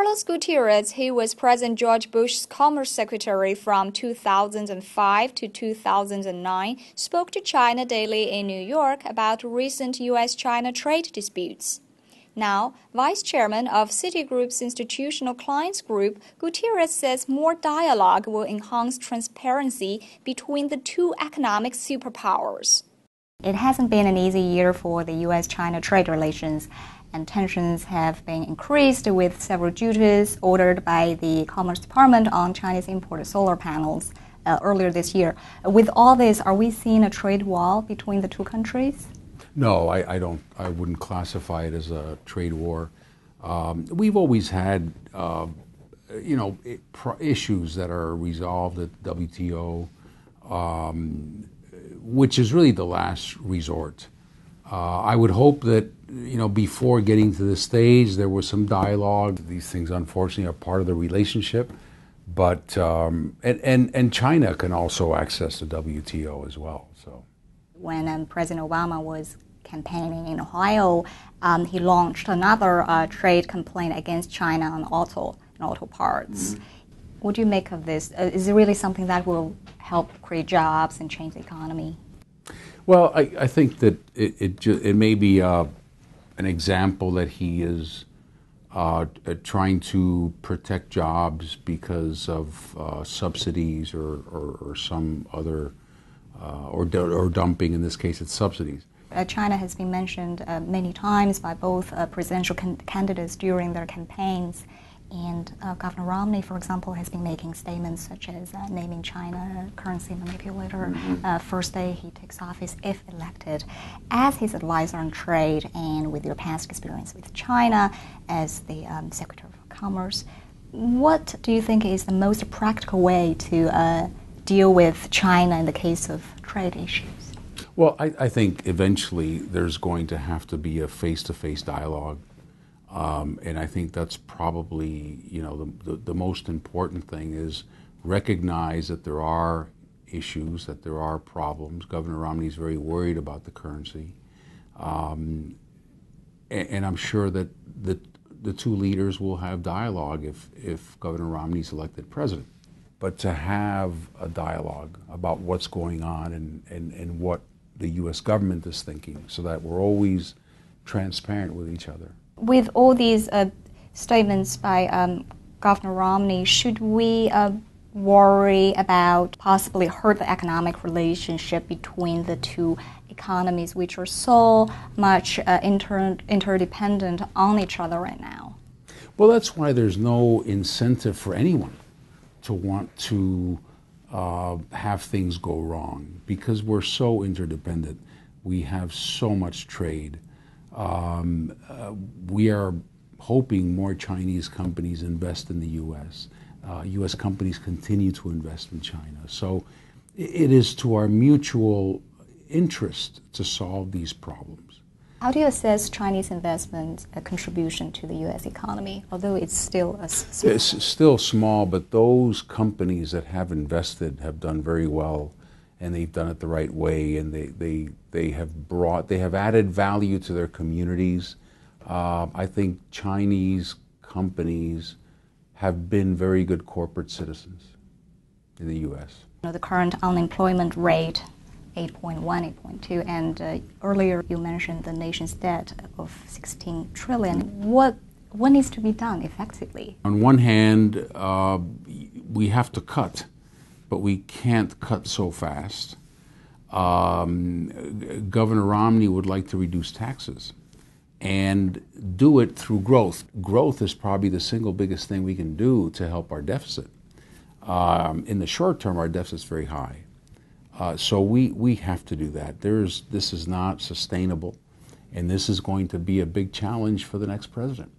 Carlos Gutierrez, who was President George Bush's Commerce Secretary from 2005 to 2009, spoke to China Daily in New York about recent U.S.-China trade disputes. Now, Vice Chairman of Citigroup's Institutional Clients Group, Gutierrez says more dialogue will enhance transparency between the two economic superpowers. It hasn't been an easy year for the U.S.-China trade relations, and tensions have been increased with several duties ordered by the Commerce Department on Chinese imported solar panels earlier this year. With all this, are we seeing a trade war between the two countries? No, I don't. I wouldn't classify it as a trade war. We've always had, issues that are resolved at WTO, which is really the last resort. I would hope that, before getting to this stage, there was some dialogue. These things, unfortunately, are part of the relationship. But and China can also access the WTO as well. So, when President Obama was campaigning in Ohio, he launched another trade complaint against China on auto parts. Mm-hmm. What do you make of this? Is it really something that will help create jobs and change the economy? Well, I think that it may be an example that he is trying to protect jobs because of subsidies or some other or dumping. In this case, it's subsidies. China has been mentioned many times by both presidential candidates during their campaigns. And Governor Romney, for example, has been making statements such as naming China currency manipulator. Mm-hmm. First day he takes office if elected. As his advisor on trade and with your past experience with China as the Secretary of Commerce, what do you think is the most practical way to deal with China in the case of trade issues? Well, I think eventually there's going to have to be a face-to-face dialogue. And I think that's probably, the most important thing is recognize that there are issues, that there are problems. Governor Romney is very worried about the currency. And I'm sure that the two leaders will have dialogue if Governor Romney is elected president. But to have a dialogue about what's going on and what the U.S. government is thinking so that we're always transparent with each other. With all these statements by Governor Romney, should we worry about possibly hurt the economic relationship between the two economies, which are so much interdependent on each other right now? Well, that's why there's no incentive for anyone to want to have things go wrong, because we're so interdependent. We have so much trade. We are hoping more Chinese companies invest in the U.S. U.S. companies continue to invest in China. So it is to our mutual interest to solve these problems. How do you assess Chinese investment contribution to the U.S. economy, although it's still small? It's still small, but those companies that have invested have done very well, and they've done it the right way, and they have added value to their communities. I think Chinese companies have been very good corporate citizens in the U.S. The current unemployment rate, 8.1, 8.2, and earlier you mentioned the nation's debt of 16 trillion. What needs to be done effectively? On one hand, we have to cut, but we can't cut so fast. Governor Romney would like to reduce taxes and do it through growth. Growth is probably the single biggest thing we can do to help our deficit. In the short term, our deficit's very high. So we have to do that. This is not sustainable, and this is going to be a big challenge for the next president.